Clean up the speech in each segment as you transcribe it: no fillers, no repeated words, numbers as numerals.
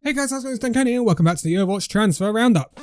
Hey guys, how's it going? It's Danconia and welcome back to the Overwatch Transfer Roundup.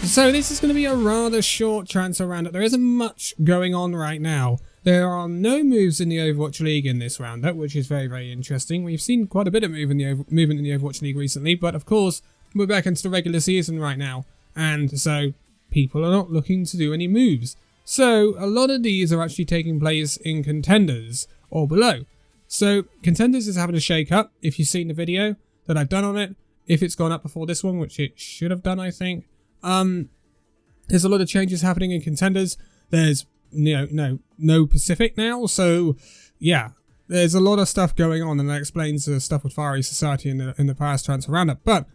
So this is going to be a rather short transfer roundup. There isn't much going on right now. There are no moves in the Overwatch League in this roundup, which is very, very interesting. We've seen quite a bit of movement in the Overwatch League recently, but of course, we're back into the regular season right now. And so, people are not looking to do any moves. So, a lot of these are actually taking place in Contenders or below. So, Contenders is having a shake-up, if you've seen the video that I've done on it. If it's gone up before this one, which it should have done, I think. There's a lot of changes happening in Contenders. There's no Pacific now, so yeah, there's a lot of stuff going on, and that explains the stuff with Fiery Society in the past transfer roundup. But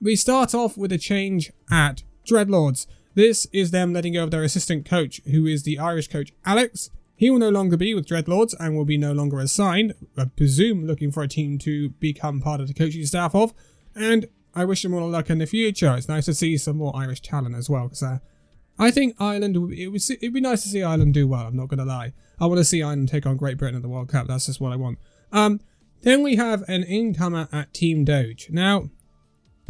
we start off with a change at Dreadlords. This is them letting go of their assistant coach, who is the Irish coach Alex. He will no longer be with Dreadlords and will be no longer assigned, I presume looking for a team to become part of the coaching staff of, and I wish him all luck in the future. It's nice to see some more Irish talent as well, because I think Ireland, it'd be nice to see Ireland do well, I'm not going to lie. I want to see Ireland take on Great Britain at the World Cup, that's just what I want. Then we have an incomer at Team Doge. Now,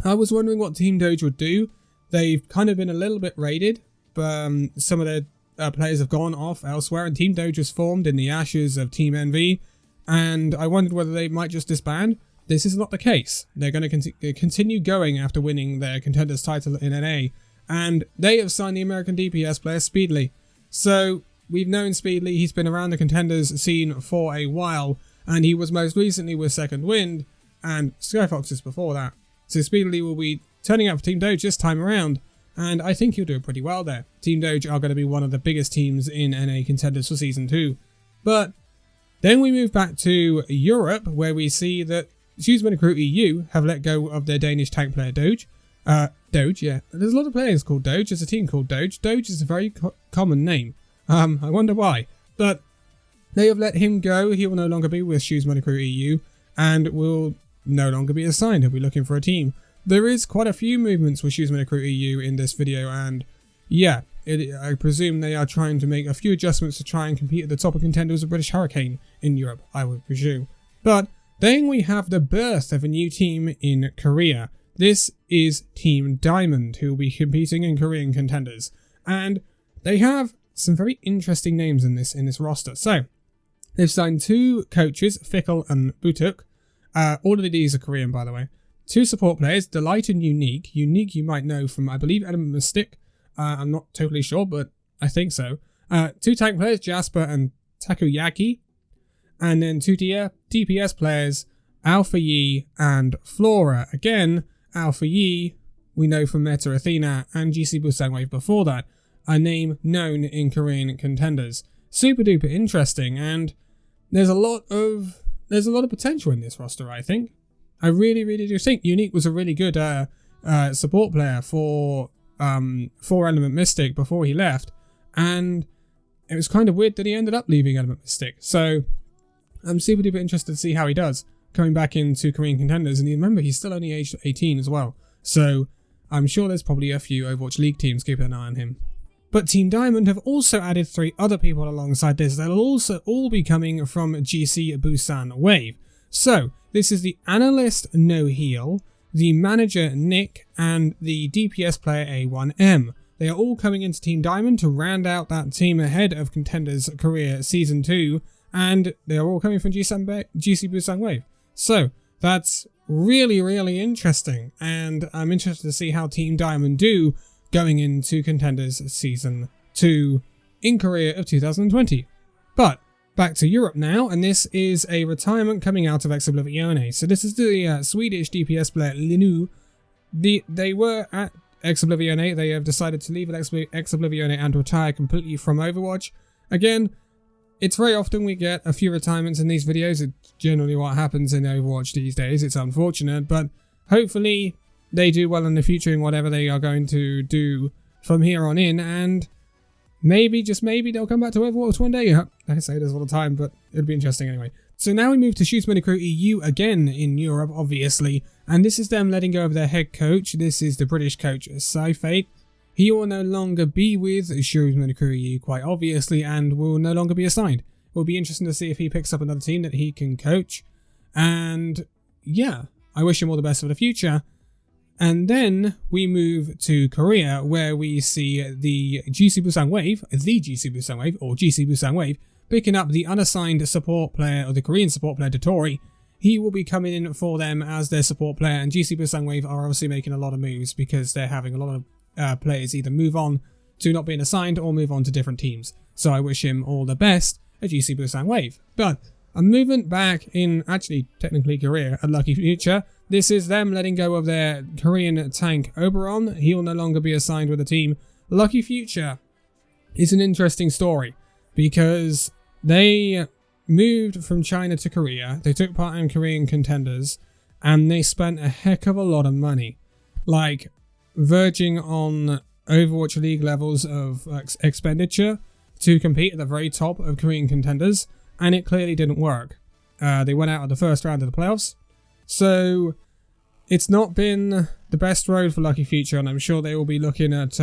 I was wondering what Team Doge would do. They've kind of been a little bit raided, but some of their players have gone off elsewhere, and Team Doge was formed in the ashes of Team Envy, and I wondered whether they might just disband. This is not the case. They're going to continue going after winning their Contenders title in NA, and they have signed the American DPS player Speedly. So we've known Speedly, he's been around the Contenders scene for a while, and he was most recently with Second Wind and Skyfoxes before that. So Speedly will be turning out for Team Doge this time around, and I think he'll do pretty well there. Team Doge are going to be one of the biggest teams in NA Contenders for Season 2. But then we move back to Europe, where we see that Shoesman Crew EU have let go of their Danish tank player Doge. Doge, yeah. There's a lot of players called Doge. There's a team called Doge. Doge is a very common name. I wonder why. But they have let him go. He will no longer be with Shoesman Crew EU and will no longer be assigned. He'll be looking for a team. There is quite a few movements with Shoesman Crew EU in this video, and yeah, I presume they are trying to make a few adjustments to try and compete at the top of Contenders of British Hurricane in Europe, I would presume. But then we have the birth of a new team in Korea. This is Team Diamond, who will be competing in Korean Contenders. And they have some very interesting names in this roster. So, they've signed two coaches, Fickle and Butuk. All of these are Korean, by the way. Two support players, Delight and Unique. Unique you might know from, I believe, Element Mystic. I'm not totally sure, but I think so. Two tank players, Jasper and Takoyaki. And then two DPS players, Alpha Yi and Flora. Again, Alpha Yi, we know from Meta Athena and GC Busan Wave before that, a name known in Korean Contenders. Super duper interesting, and there's a lot of potential in this roster, I think. I really, really do think Unique was a really good support player for Element Mystic before he left, and it was kind of weird that he ended up leaving Element Mystic. So I'm super duper interested to see how he does coming back into Korean Contenders, and remember he's still only aged 18 as well, so I'm sure there's probably a few Overwatch League teams keeping an eye on him. But Team Diamond have also added 3 other people alongside this. They'll also all be coming from GC Busan Wave. So this is the Analyst No Heal, the Manager Nick, and the DPS player A1M. They are all coming into Team Diamond to round out that team ahead of Contenders Korea Season 2, and they are all coming from GC Busan Wave. So that's really, really interesting, and I'm interested to see how Team Diamond do going into Contenders Season 2 in Korea of 2020. But back to Europe now, and this is a retirement coming out of Exoblivione. So this is the Swedish DPS player Linu. They were at Exoblivione. They have decided to leave at Exoblivione and retire completely from Overwatch. Again, it's very often we get a few retirements in these videos. It's generally what happens in Overwatch these days. It's unfortunate, but hopefully they do well in the future in whatever they are going to do from here on in, and maybe, just maybe, they'll come back to Overwatch one day. I say this all the time, but it'll be interesting anyway. So now we move to Shoesman Crew EU again in Europe, obviously, and this is them letting go of their head coach. This is the British coach, Sci-Fate. He will no longer be with Shoesman Crew EU, quite obviously, and will no longer be assigned. It will be interesting to see if he picks up another team that he can coach. And yeah, I wish him all the best for the future. And then we move to Korea, where we see the GC Busan Wave, or GC Busan Wave, picking up the unassigned support player, or the Korean support player, Dotori. He will be coming in for them as their support player, and GC Busan Wave are obviously making a lot of moves because they're having a lot of players either move on to not being assigned or move on to different teams. So I wish him all the best at GC Busan Wave. But a movement back in, actually, technically Korea, at Lucky Future. This is them letting go of their Korean tank Oberon. He will no longer be assigned with the team. Lucky Future is an interesting story because they moved from China to Korea. They took part in Korean Contenders and they spent a heck of a lot of money. Like, verging on Overwatch League levels of expenditure to compete at the very top of Korean Contenders, and it clearly didn't work. They went out of the first round of the playoffs, so it's not been the best road for Lucky Future, and I'm sure they will be looking at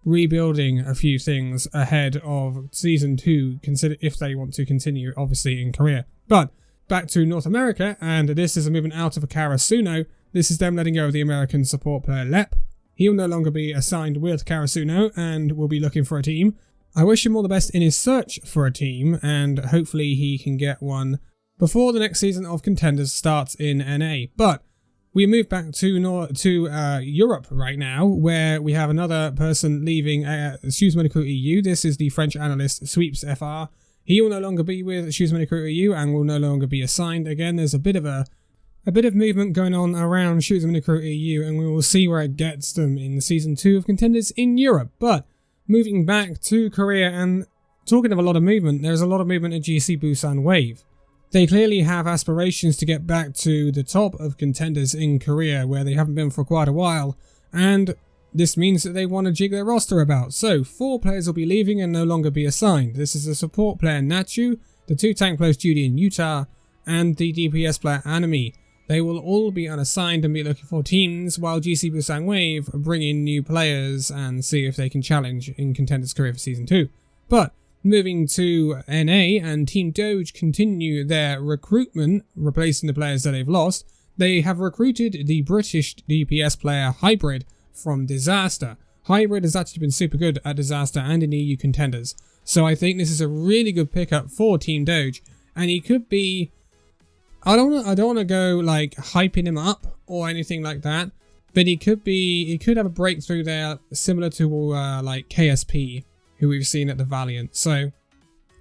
rebuilding a few things ahead of Season 2, if they want to continue, obviously, in Korea. But back to North America, and this is a movement out of Karasuno. This is them letting go of the American support player Lep. He will no longer be assigned with Karasuno and will be looking for a team. I wish him all the best in his search for a team, and hopefully he can get one before the next season of Contenders starts in NA. But we move back to Europe right now, where we have another person leaving Shoes Medical EU. This is the French analyst Sweeps FR. He will no longer be with Shoes Medical EU and will no longer be assigned. Again, there's a bit of movement going on around Shoes Medical EU, and we will see where it gets them in Season 2 of Contenders in Europe. But moving back to Korea, and talking of a lot of movement, there's a lot of movement at GC Busan Wave. They clearly have aspirations to get back to the top of Contenders in Korea, where they haven't been for quite a while, and this means that they want to jig their roster about. So 4 players will be leaving and no longer be assigned. This is the support player Nachu, the 2 tank players Judy and Utah, and the DPS player Anami. They will all be unassigned and be looking for teams, while GC Busan Wave bring in new players and see if they can challenge in Contenders Korea for Season 2. But moving to NA, and Team Doge continue their recruitment, replacing the players that they've lost. They have recruited the British DPS player Hybrid from Disaster. Hybrid has actually been super good at Disaster and in EU Contenders, so I think this is a really good pickup for Team Doge, and he could be... I don't want to go like hyping him up or anything like that, but he could have a breakthrough there, similar to like KSP, who we've seen at the Valiant. So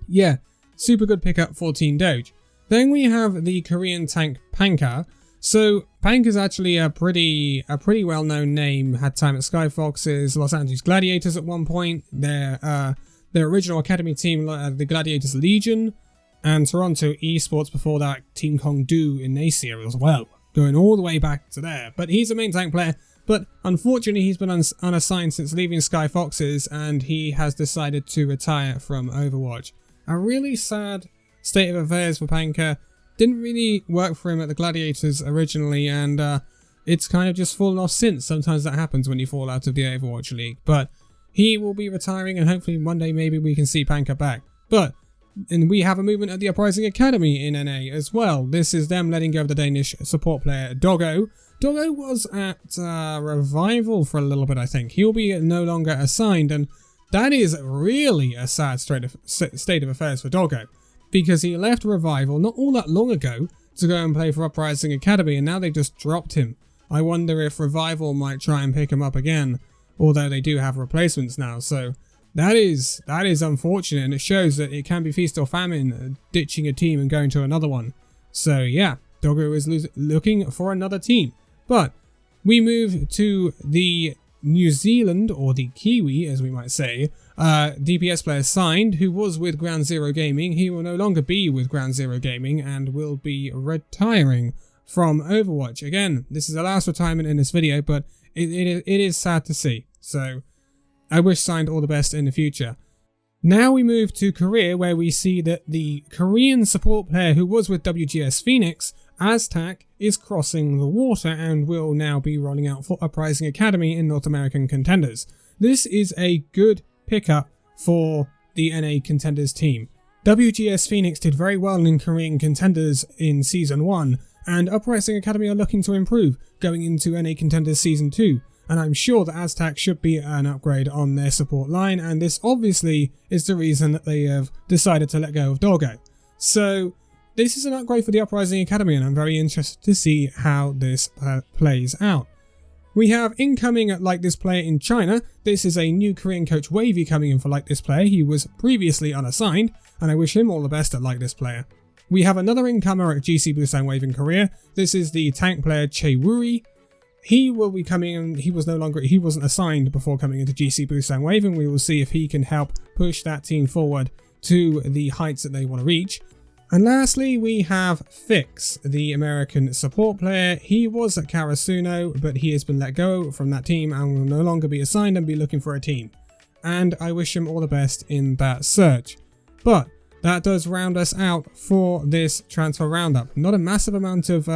yeah, super good pickup for Team Doge. Then we have the Korean tank Panka. So Panka's actually a pretty well-known name. Had time at Sky Foxes, Los Angeles Gladiators at one point. Their original academy team, the Gladiators Legion. And Toronto Esports before that, Team Kongdu in Asia as well, going all the way back to there. But he's a main tank player, but unfortunately he's been unassigned since leaving Sky Foxes, and he has decided to retire from Overwatch. A really sad state of affairs for Panka. Didn't really work for him at the Gladiators originally, and it's kind of just fallen off since. Sometimes that happens when you fall out of the Overwatch League. But he will be retiring, and hopefully one day maybe we can see Panka back. And we have a movement at the Uprising Academy in NA as well. This is them letting go of the Danish support player Doggo. Doggo was at Revival for a little bit, I think. He'll be no longer assigned, and that is really a sad state of affairs for Doggo, because he left Revival not all that long ago to go and play for Uprising Academy, and now they've just dropped him. I wonder if Revival might try and pick him up again, although they do have replacements now, so... That is unfortunate, and it shows that it can be feast or famine, ditching a team and going to another one. So yeah, Doggo is looking for another team. But we move to the New Zealand, or the Kiwi as we might say, DPS player signed, who was with Ground Zero Gaming. He will no longer be with Ground Zero Gaming and will be retiring from Overwatch. Again, this is the last retirement in this video, but it is sad to see. So... I wish signed all the best in the future. Now we move to Korea, where we see that the Korean support player who was with WGS Phoenix, Aztac, is crossing the water and will now be rolling out for Uprising Academy in North American Contenders. This is a good pickup for the NA Contenders team. WGS Phoenix did very well in Korean Contenders in Season 1, and Uprising Academy are looking to improve going into NA Contenders Season 2, and I'm sure that Aztac should be an upgrade on their support line, and this obviously is the reason that they have decided to let go of Doggo. So this is an upgrade for the Uprising Academy, and I'm very interested to see how this plays out. We have incoming at Like This Player in China. This is a new Korean coach Wavy coming in for Like This Player. He was previously unassigned, and I wish him all the best at Like This Player. We have another incomer at GC Busan Wave in Korea. This is the tank player Chae Wuri. He will be coming in. He wasn't assigned before coming into GC Busan Wave, and we will see if he can help push that team forward to the heights that they want to reach. And lastly, we have Fix, the American support player. He was at Karasuno, but he has been let go from that team and will no longer be assigned and be looking for a team. And I wish him all the best in that search. But that does round us out for this transfer roundup. Not a massive amount of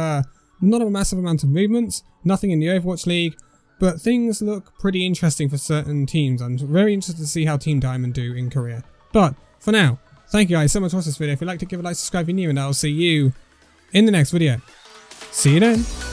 movements, nothing in the Overwatch League, but things look pretty interesting for certain teams. I'm very interested to see how Team Diamond do in Korea. But for now, thank you guys so much for watching this video. If you liked it, give it a like, subscribe if you're new, and I'll see you in the next video. See you then.